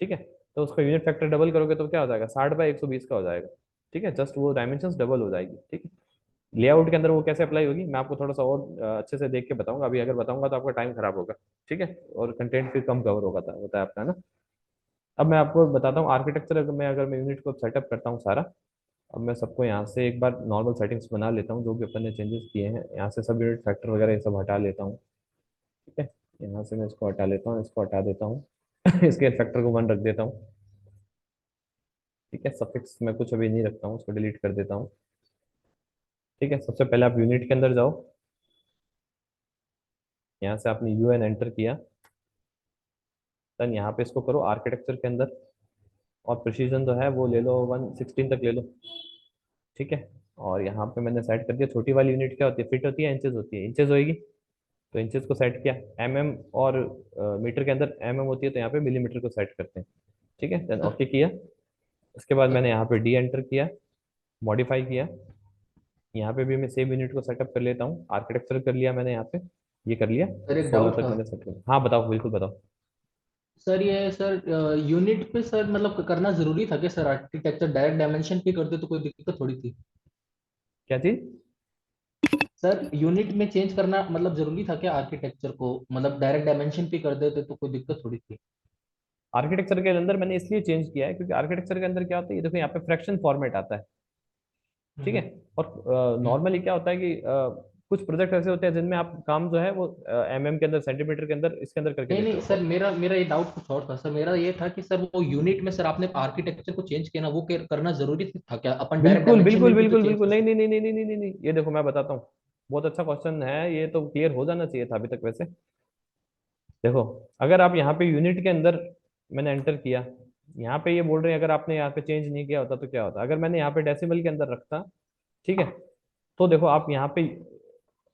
ठीक है, तो उसका यूनिट फैक्टर डबल करोगे तो क्या हो जाएगा, 60 बाय 120 का हो जाएगा। ठीक है, जस्ट वो डायमेंशन डबल हो जाएगी। ठीक है, लेआउट के अंदर वो कैसे अप्लाई होगी मैं आपको थोड़ा सा और अच्छे से देख के बताऊंगा, अभी अगर बताऊंगा तो आपका टाइम खराब होगा, ठीक है, और कंटेंट फिर कम कवर होता है आपका ना। अब मैं आपको बताता हूँ आर्किटेक्चर, अगर मैं यूनिट को सेटअप करता हूँ सारा। अब मैं सबको यहाँ से एक बार नॉर्मल सेटिंग्स बना लेता हूँ, जो भी अपन ने चेंजेस किए हैं यहाँ से सब यूनिट फैक्टर वगैरह ये सब हटा लेता हूँ। ठीक है, यहाँ से मैं इसको हटा लेता हूँ, इसको हटा देता हूँ इसके फैक्टर को 1 रख देता हूँ। ठीक है, सफिक्स मैं कुछ अभी नहीं रखता हूँ, उसको डिलीट कर देता हूँ। ठीक है, सबसे पहले आप यूनिट के अंदर जाओ, यहाँ से आपने यूएन एंटर किया, देन यहाँ पे इसको करो आर्किटेक्चर के अंदर, और प्रिसीजन जो है वो ले लो 116 तक ले लो। ठीक है, और यहाँ पे मैंने सेट कर दिया, छोटी वाली यूनिट क्या होती है, फिट होती है इंचेस होती है, इंचेस होगी, तो इंचेस को सेट किया। और मीटर के अंदर होती है, तो यहाँ पे मिलीमीटर को सेट करते हैं। ठीक है, देन सर ओके किया। उसके बाद मैंने यहाँ पे डी एंटर किया, मॉडिफाई किया। यहाँ पे भी मैं सेम यूनिट को सेटअप कर लेता हूँ, आर्किटेक्चर कर लिया मैंने यहाँ पे, ये कर लिया, सर एक 16 डाउट तक था। मैंने सेट कर लिया। हाँ बताओ, बिल्कुल बताओ। सर ये सर यूनिट पे सर मतलब करना जरूरी था क्या सर? आर्किटेक्चर डायरेक्ट डायमेंशन पे करते तो कोई दिक्कत थोड़ी थी। क्या चीज? सर यूनिट में चेंज करना मतलब जरूरी था क्या आर्किटेक्चर को? मतलब डायरेक्ट डायमेंशन पे कर देते तो कोई दिक्कत थोड़ी थी। आर्किटेक्चर के अंदर मैंने इसलिए चेंज किया है क्योंकि आर्किटेक्चर के अंदर क्या होता है, ये देखो यहाँ पे फ्रैक्शन फॉर्मेट आता है। ठीक है, हम्म। और हम्म। नॉर्मली क्या होता है कि कुछ प्रोजेक्ट ऐसे होते हैं जिनमें आप काम जो है वो के अंदर, सेंटीमीटर के अंदर, इसके अंदर करके नहीं देते नहीं हो सर, और मेरा मेरा ये डाउट कुछ और था सर। मेरा ये था कि सर वो यूनिट में सर आपने आर्किटेक्चर को चेंज किया ना, वो करना जरूरी था क्या? अपन डायरेक्ट बिल्कुल डायमेंशन बिल्कुल में भी तो बिल्कुल चेंज बिल्कुल, कर नहीं सकते। नहीं नहीं नहीं नहीं नहीं नहीं नहीं, ये देखो मैं बताता हूँ। बहुत अच्छा क्वेश्चन है, ये तो क्लियर हो जाना चाहिए था अभी तक वैसे। देखो, अगर आप यहाँ पे यूनिट के अंदर, मैंने एंटर किया, यहाँ पे ये बोल रहे हैं अगर आपने यहाँ पे चेंज नहीं किया होता तो क्या होता, अगर मैंने यहाँ पे डेसिमल के अंदर रखता। ठीक है, तो देखो आप यहाँ पे,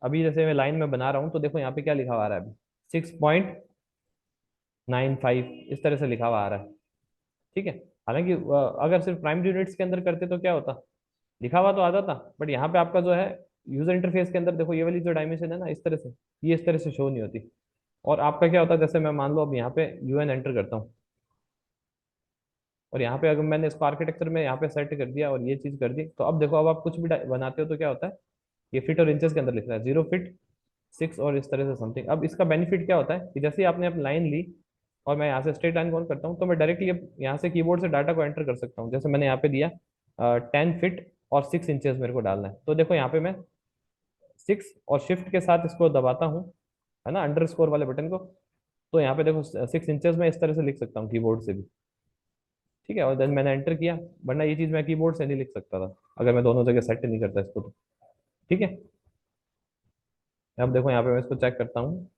अभी जैसे मैं लाइन में बना रहा हूँ तो देखो यहाँ पे क्या लिखा हुआ आ रहा है अभी, 6.95 इस तरह से लिखा हुआ आ रहा है। ठीक है, हालांकि अगर सिर्फ प्राइमरी यूनिट्स के अंदर करते तो क्या होता, लिखा हुआ तो आ जाता, बट यहाँ पे आपका जो है यूजर इंटरफेस के अंदर देखो ये वाली जो डायमेंशन है ना इस तरह से, ये इस तरह से शो नहीं होती। और आपका क्या होता है, जैसे मैं मान लो अब यहाँ पे यूएन एंटर करता हूँ, और यहाँ पे अगर मैंने इसको आर्किटेक्चर में यहाँ पे सेट कर दिया और ये चीज कर दी, तो अब देखो अब आप कुछ भी बनाते हो तो क्या होता है, ये फीट और इंचेस के अंदर लिख रहा है, 0 फीट 6 और इस तरह से समथिंग। अब इसका बेनिफिट क्या होता है कि जैसे ही आपने अपनी लाइन ली, और मैं यहाँ से स्ट्रेट लाइन कौन करता हूँ, तो मैं डायरेक्टली यहाँ से कीबोर्ड से डाटा को एंटर कर सकता हूँ। जैसे मैंने यहाँ पे दिया 10 फीट और 6 इंचेस मेरे को डालना है, तो देखो यहाँ पे मैं 6 और शिफ्ट के साथ इसको दबाता हूँ, है ना, अंडर स्कोर वाले बटन को, तो यहाँ पे देखो 6 इंचेस में इस तरह से लिख सकता हूँ कीबोर्ड से भी। ठीक है, और देन मैंने एंटर किया, वरना ये चीज मैं कीबोर्ड से नहीं लिख सकता था अगर मैं दोनों जगह सेट नहीं करता इसको तो। ठीक है, अब देखो यहाँ पे मैं इसको चेक करता हूँ,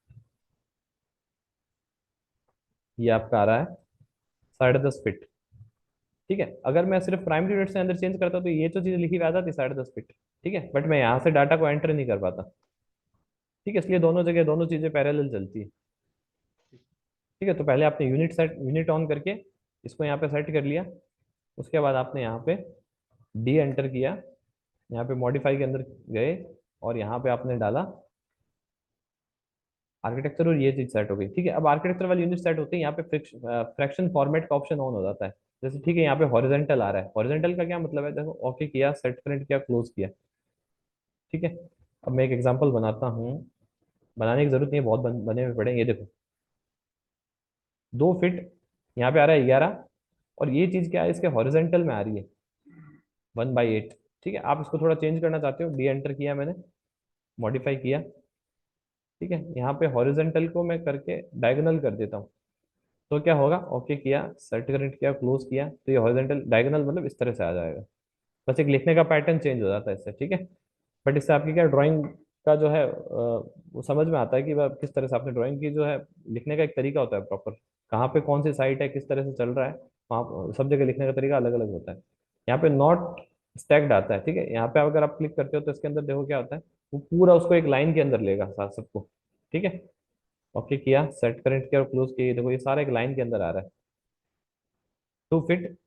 ये आपका आ रहा है 10.5 फीट। ठीक है, अगर मैं सिर्फ प्राइमरी यूनिट से अंदर चेंज करता तो ये जो चीज लिखी हुई आ जाती 10.5 फीट। ठीक है, बट मैं यहाँ से डाटा को एंटर नहीं कर पाता। ठीक है, इसलिए दोनों जगह दोनों चीजें पैरेलल चलती है। ठीक है, तो पहले आपने यूनिट ऑन करके इसको यहाँ पे सेट कर लिया। उसके बाद आपने यहाँ पे डी एंटर किया, यहाँ पे मॉडिफाई के अंदर गए, और यहाँ पे आपने डाला आर्किटेक्चर, और ये चीज सेट हो गई। ठीक है, अब आर्किटेक्चर वाली यूनिट सेट होते हैं, यहाँ पे फ्रैक्शन फॉर्मेट का ऑप्शन ऑन हो जाता है। जैसे ठीक है, यहाँ पे हॉरिजेंटल आ रहा है, हॉरिजेंटल का क्या मतलब है, देखो ओके किया, सेट करंट किया, क्लोज किया। ठीक है, अब मैं एक एग्जांपल बनाता हूँ, बनाने की जरूरत नहीं है, बहुत बने हुए पड़े हैं। ये देखो 2 फीट यहाँ पे आ रहा है 11, और ये चीज क्या है, इसके हॉरिजेंटल में आ रही है 1/8। ठीक है, आप इसको थोड़ा चेंज करना चाहते हो, डी एंटर किया मैंने, मॉडिफाई किया। ठीक है, यहाँ पे हॉरिजेंटल को मैं करके डायगोनल कर देता हूँ, तो क्या होगा, ओके किया, सेट करंट किया, क्लोज किया, तो ये हॉरिजॉन्टल डायगोनल मतलब इस तरह से आ जाएगा। बस एक लिखने का पैटर्न चेंज हो जाता है इससे। ठीक है, बट इससे आपकी क्या ड्राइंग का जो है वो समझ में आता है कि वह किस तरह से आपने ड्राइंग की जो है, लिखने का एक तरीका होता है प्रॉपर, कहाँ पे कौन सी साइट है, किस तरह से चल रहा है, वहाँ सब जगह लिखने का तरीका अलग अलग होता है। यहाँ पे नॉट स्टैक्ड आता है। ठीक है, यहाँ पे अगर आप क्लिक करते हो तो इसके अंदर देखो क्या होता है, वो पूरा उसको एक लाइन के अंदर लेगा साथ सबको। ठीक है, ओके किया, सेट करंट किया और क्लोज किया, ये देखो ये सारा एक लाइन के अंदर आ रहा है। 2 फीट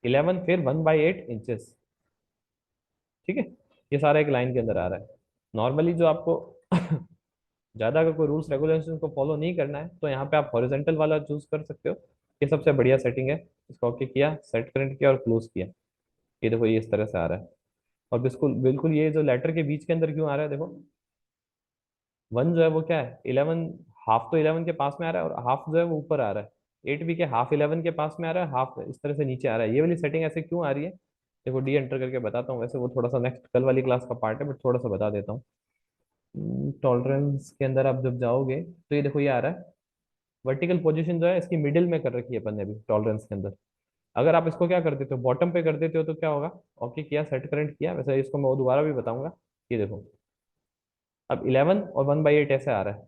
11, फिर 1/8 इंचेस। ठीक है, ये सारा एक लाइन के अंदर आ रहा है। नॉर्मली जो आपको ज्यादा अगर कोई रूल्स रेगुलेशन को फॉलो नहीं करना है तो यहाँ पे आप हॉरिजेंटल वाला चूज कर सकते हो, ये सबसे बढ़िया सेटिंग है। इसको ओके किया, सेट करंट किया और क्लोज किया, ये देखो ये इस तरह से आ रहा है। और बिल्कुल बिल्कुल ये जो लेटर के बीच के अंदर क्यों आ रहा है, देखो 1 जो है वो क्या है, 11, हाफ तो 11 के पास में आ रहा है और हाफ जो है वो ऊपर आ रहा है। 8 भी के हाफ 11 के पास में आ रहा है, हाफ इस तरह से नीचे आ रहा है। ये वाली सेटिंग ऐसे क्यों आ रही है, देखो डी एंटर करके बताता हूँ। वैसे वो थोड़ा सा नेक्स्ट कल वाली क्लास का पार्ट है, बट थोड़ा सा बता देता हूँ। टॉलरेंस के अंदर आप जब जाओगे तो ये देखो ये आ रहा है, वर्टिकल पोजीशन जो है इसकी मिडिल में कर रखी है अपन ने अभी टॉलरेंस के अंदर। अगर आप इसको क्या कर देते हो, बॉटम पे कर देते हो तो क्या होगा, ओके किया, सेट करंट किया, वैसे इसको मैं दोबारा भी बताऊंगा। ये देखो अब 11 और 1/8 ऐसे आ रहा है,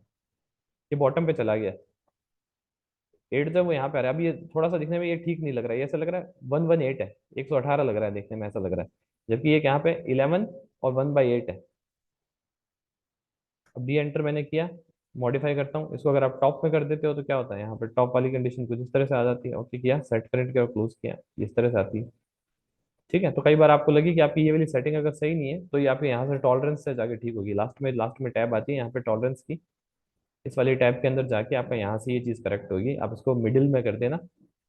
ये बॉटम पे चला गया। 8 जब वो यहाँ पे आ रहा है, अब ये थोड़ा सा दिखने में ये ठीक नहीं लग रहा है, ये ऐसा लग रहा है 118 है, 118 लग रहा है देखने में, ऐसा लग रहा है। जबकि ये यहाँ पे 11 और 1/8 है। अब डी एंटर मैंने किया, मॉडिफाई करता हूँ इसको। अगर आप टॉप में कर देते हो तो क्या होता है, यहाँ पे टॉप वाली कंडीशन कुछ इस तरह से आ जाती है। ओके किया, सेट करंट किया और क्लोज किया, इस तरह से आती है। ठीक है, तो कई बार आपको लगी कि आपकी ये वाली सेटिंग अगर सही नहीं है तो ये आप यहाँ से टॉलरेंस से जाके ठीक होगी। लास्ट में टैब आती है यहाँ पे टॉलरेंस की, इस वाली टैब के अंदर जाके आपका यहाँ से ये चीज़ करेक्ट होगी। आप इसको मिडिल में कर देना,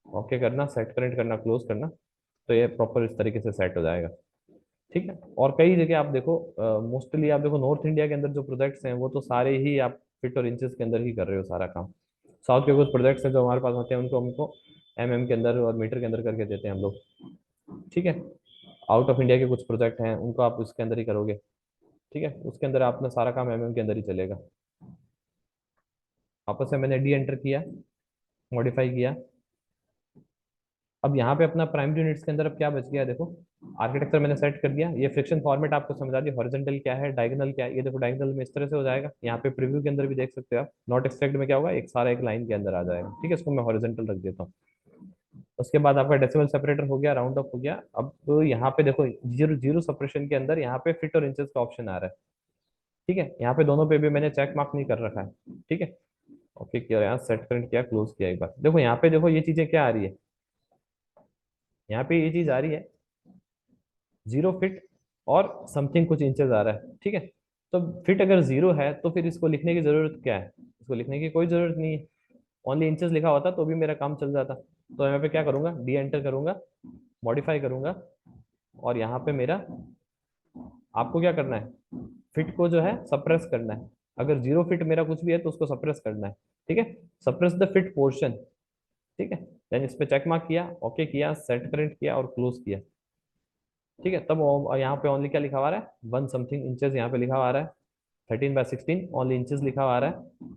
ओके करना, सेट करंट करना, क्लोज करना, तो ये प्रॉपर इस तरीके से सेट हो जाएगा। ठीक है, और कई जगह आप देखो, मोस्टली आप देखो नॉर्थ इंडिया के अंदर जो प्रोजेक्ट्स हैं वो तो सारे ही आप फीट और इंचेस के अंदर ही कर रहे हो सारा काम। साउथ के कुछ प्रोजेक्ट्स हैं जो हमारे पास आते हैं उनको हमको के अंदर और मीटर के अंदर करके देते हैं हम लोग। ठीक है, आउट ऑफ इंडिया के कुछ प्रोजेक्ट हैं उनको आप उसके अंदर ही करोगे। ठीक है, उसके अंदर आपने सारा काम के अंदर ही चलेगा। वापस से मैंने डी एंटर किया, मॉडिफाई किया। अब यहाँ पे अपना प्राइमरी यूनिट्स के अंदर अब क्या बच गया, देखो आर्किटेक्चर मैंने सेट कर दिया। ये फ्रिक्शन फॉर्मेट आपको समझा दिया, हॉरिजॉन्टल क्या है, डायगोनल क्या है। ये देखो डायगोनल में इस तरह से हो जाएगा, यहाँ पे प्रीव्यू के अंदर भी देख सकते हो आप। नॉट एक्सट्रैक्ट में क्या होगा, एक सारा एक लाइन के अंदर आ जाएगा। ठीक है, इसको मैं हॉरिजॉन्टल रख देता हूँ। उसके बाद आपका डेसिमल सेपरेटर हो गया, राउंड ऑफ हो गया। अब तो यहाँ पे देखो जीरो जीरो सेपरेशन के अंदर यहाँ पे फिट और इंचेस का ऑप्शन आ रहा है। ठीक है, यहाँ पे दोनों पे भी मैंने चेक मार्क नहीं कर रखा है। ठीक है, ओके किया, यहाँ सेट करंट किया, क्लोज किया। एक बार देखो यहाँ पे देखो ये चीजें क्या आ रही है, यहाँ पे ये चीज आ रही है 0 फीट और समथिंग कुछ इंचेस आ रहा है। ठीक है, तो फिट अगर 0 है तो फिर इसको लिखने की जरूरत क्या है, इसको लिखने की कोई जरूरत नहीं है। ओनली इंचेस लिखा होता तो भी मेरा काम चल जाता। तो यहाँ पे क्या करूंगा, डी एंटर करूंगा, मॉडिफाई करूंगा, और यहाँ पे मेरा आपको क्या करना है, फिट को जो है सप्रेस करना है। अगर 0 फीट मेरा कुछ भी है तो उसको सप्रेस करना है। ठीक है, सप्रेस द फिट पोर्शन। ठीक है, देन इस पे चेक मार्क किया, ओके किया, सेट करंट किया और क्लोज किया। ठीक है, तब यहाँ पे ओनली क्या लिखा हुआ आ रहा है, 1 समथिंग इंचेस यहाँ पे लिखा हुआ आ रहा है। 13/16 ओनली इंचेस लिखा हुआ आ रहा है।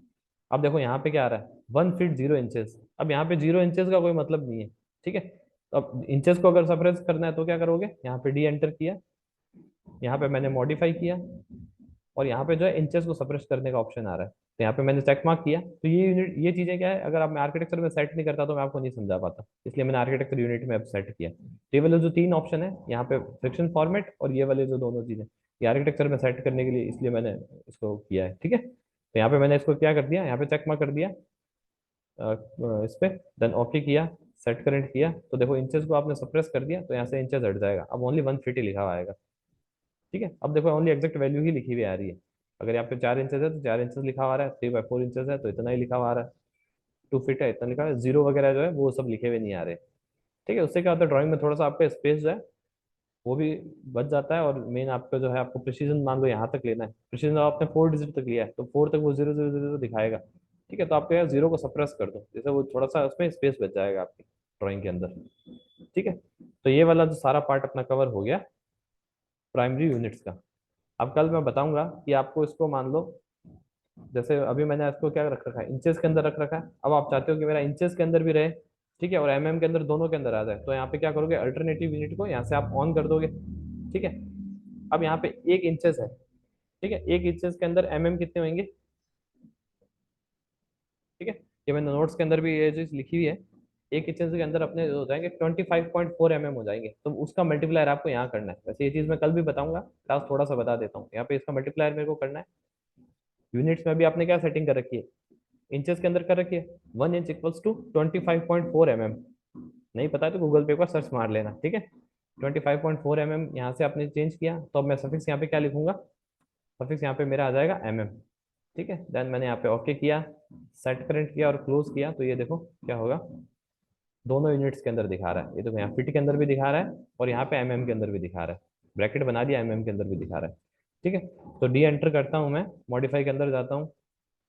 अब देखो यहाँ पे क्या आ रहा है, 1 फीट 0 इंचेस। अब यहाँ पे 0 इंचेस का कोई मतलब नहीं है। ठीक है, तो अब इंचेस को अगर सप्रेस करना है तो क्या करोगे, यहाँ पे डी एंटर किया, यहाँ पे मैंने मॉडिफाई किया, और यहाँ पे जो है इंचेस को सप्रेस करने का ऑप्शन आ रहा है। तो यहाँ पे मैंने चेक मार्क किया। तो ये यूनिट, ये चीजें क्या है, अगर आप मैं आर्किटेक्चर में सेट नहीं करता तो मैं आपको नहीं समझा पाता, इसलिए मैंने आर्किटेक्चर यूनिट में अब सेट किया। तो ये वाले जो 3 ऑप्शन है यहाँ पे, फ्रिक्शन फॉर्मेट और ये वाले जो दोनों चीजें, ये आर्किटेक्चर में सेट करने के लिए, इसलिए मैंने इसको किया है। ठीक है, तो यहाँ पे मैंने इसको क्या कर दिया, यहाँ पे चेक मार्क कर दिया इस पे, देन ओके किया, सेट करंट किया। तो देखो इंचेस को आपने सप्रेस कर दिया तो यहाँ से इंचेस हट जाएगा, अब ओनली 1 फीट ही लिखा हुआ आएगा। ठीक है, अब देखो ओनली एग्जैक्ट वैल्यू ही लिखी हुई आ रही है। अगर यहाँ पे 4 इंचेस है तो 4 इंचेस लिखा हुआ आ रहा है, 3/4 इंचेस है तो इतना ही लिखा हुआ आ रहा है, 2 फीट है इतना लिखा है, जीरो वगैरह जो है वो सब लिखे हुए नहीं आ रहे। ठीक है, उससे क्या होता है, ड्राइंग में थोड़ा सा आपका स्पेस जो है वो भी बच जाता है। और मेन आपका जो है, आपको प्रिसीजन मान लो यहाँ तक लेना है, प्रिसीजन आपने 4 डिजिट तक लिया है तो 4 तक वो 0 0 0 0 दिखाएगा। ठीक है, तो आपको यहाँ 0 को सप्रेस कर दो, जैसे वो थोड़ा सा उसमें स्पेस बच जाएगा आपकी ड्राइंग के अंदर। ठीक है, तो ये वाला जो सारा पार्ट अपना कवर हो गया प्राइमरी यूनिट्स का। अब कल मैं बताऊंगा कि आपको इसको मान लो, जैसे अभी मैंने इसको क्या रख रखा है, इंचेस के अंदर रख रखा है। अब आप चाहते हो कि मेरा इंचेस के अंदर भी रहे, ठीक है, और के अंदर, दोनों के अंदर आ जाए, तो यहाँ पे क्या करोगे, अल्टरनेटिव यूनिट को यहाँ से आप ऑन कर दोगे। ठीक है, अब यहाँ पे 1 इंचेस है। ठीक है, 1 इंचेस के अंदर कितने होंगे। ठीक है, ये मैंने नोट्स के अंदर भी ये चीज लिखी हुई है। 1 इंचेस के अंदर अपने हो जाएंगे 25.4 हो जाएंगे, तो उसका मल्टीप्लायर आपको यहाँ करना है। वैसे ये चीज मैं कल भी बताऊंगा, क्लास थोड़ा सा बता देता हूँ। यहाँ पे इसका मल्टीप्लायर मेरे को करना है। यूनिट्स में भी आपने क्या सेटिंग कर रखी है, इंचेस के अंदर कर रखी है। 1 इंच इक्वल्स टू 25.4 नहीं पता है तो गूगल पे पर सर्च मार लेना। ठीक है, 25.4 यहाँ से आपने चेंज किया, तो अब मैं सफिक्स यहाँ पे क्या लिखूंगा, सफिक्स यहाँ पे मेरा आ जाएगा ठीक है, देन मैंने यहाँ पे ओके किया, सेट करंट किया और क्लोज किया। तो ये देखो क्या होगा, दोनों यूनिट्स के अंदर दिखा रहा है। ये देखो यहाँ फीट के अंदर भी दिखा रहा है और यहाँ पे के अंदर भी दिखा रहा है। ब्रैकेट बना दिया, एमएम के अंदर भी दिखा रहा है। ठीक है, तो डी एंटर करता हूँ मैं, मॉडिफाई के अंदर जाता हूँ,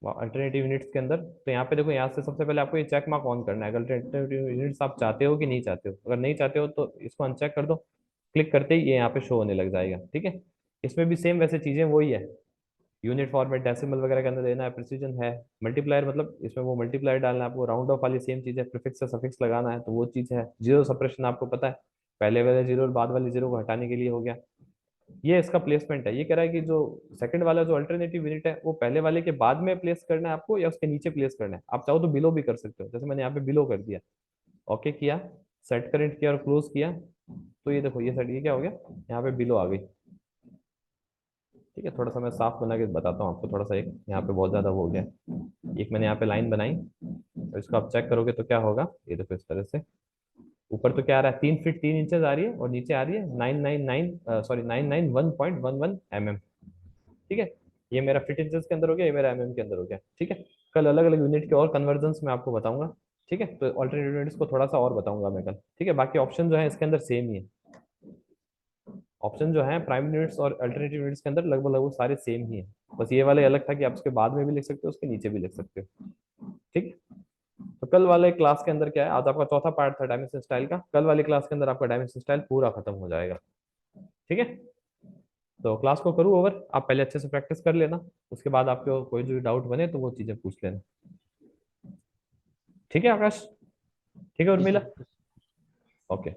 अल्टरनेटिव यूनिट्स के अंदर। तो यहाँ पे देखो, यहाँ से सबसे पहले आपको ये चेक मार्क ऑन करना है, अगर अल्टरनेटिव यूनिट्स आप चाहते हो कि नहीं चाहते हो। अगर नहीं चाहते हो तो इसको अनचेक कर दो, क्लिक करते ही ये यहाँ पे शो होने लग जाएगा। ठीक है, इसमें भी सेम वैसे चीजें वही है, यूनिट फॉर्मेट डेसिमल वगैरह के अंदर देना है, प्रिसीजन है, मल्टीप्लायर मतलब इसमें वो मल्टीप्लायर डालना है आपको, राउंड ऑफ वाली सेम चीज है, प्रीफिक्स से सफिक्स लगाना है तो वो चीज है, जीरो सप्रेशन आपको पता है, पहले वाले जीरो और बाद वाले जीरो को हटाने के लिए हो गया। ये इसका प्लेसमेंट है। ये कह रहा है कि जो सेकंड वाला जो अल्टरनेटिव यूनिट है वो पहले वाले के बाद में प्लेस करना है आपको या उसके नीचे प्लेस करना है। आप चाहो तो बिलो भी कर सकते हो, जैसे मैंने यहाँ पे बिलो कर दिया, ओके किया, सेट करेंट किया और क्लोज किया, तो ये देखो ये सेट, ये क्या हो गया, यहाँ पे बिलो आ गई। ठीक है, थोड़ा सा मैं साफ बना के बताता हूँ आपको, थोड़ा सा एक यहाँ पे बहुत ज्यादा हो गया। एक मैंने यहाँ पे लाइन बनाई, और इसको आप चेक करोगे तो क्या होगा, ये देखो इस तरह से, ऊपर तो क्या आ रहा है, 3 फीट 3 इंचेस आ रही है, और नीचे आ रही है 991.1 mm। ठीक है, ये मेरा फीट इंचेस के अंदर हो गया, ये मेरा के अंदर हो गया। ठीक है, कल अलग अलग यूनिट के और कन्वर्जन्स मैं आपको बताऊंगा। ठीक है, तो ऑल्टरनेटिव यूनिट्स को थोड़ा सा और बताऊंगा मैं कल। ठीक है, बाकी ऑप्शन जो है इसके अंदर सेम ही है, ऑप्शन जो है प्राइमरी यूनिट्स और अल्टरनेटिव यूनिट्स के अंदर लगभग लगभग सारे सेम ही है। बस ये वाला अलग था कि आप उसके बाद में भी लिख सकते हो, उसके नीचे भी लिख सकते हो। ठीक है, तो कल वाले क्लास के अंदर क्या है, आज आपका चौथा पार्ट था डायमेंशन स्टाइल का, कल वाली क्लास के अंदर आपका डायमेंशन स्टाइल पूरा खत्म हो जाएगा। ठीक है, तो क्लास को करूँ ओवर, आप पहले अच्छे से प्रैक्टिस कर लेना, उसके बाद आपको कोई जो डाउट बने तो वो चीजें पूछ लेना। ठीक है आकाश, ठीक है जी उर्मिला, सर। ओके।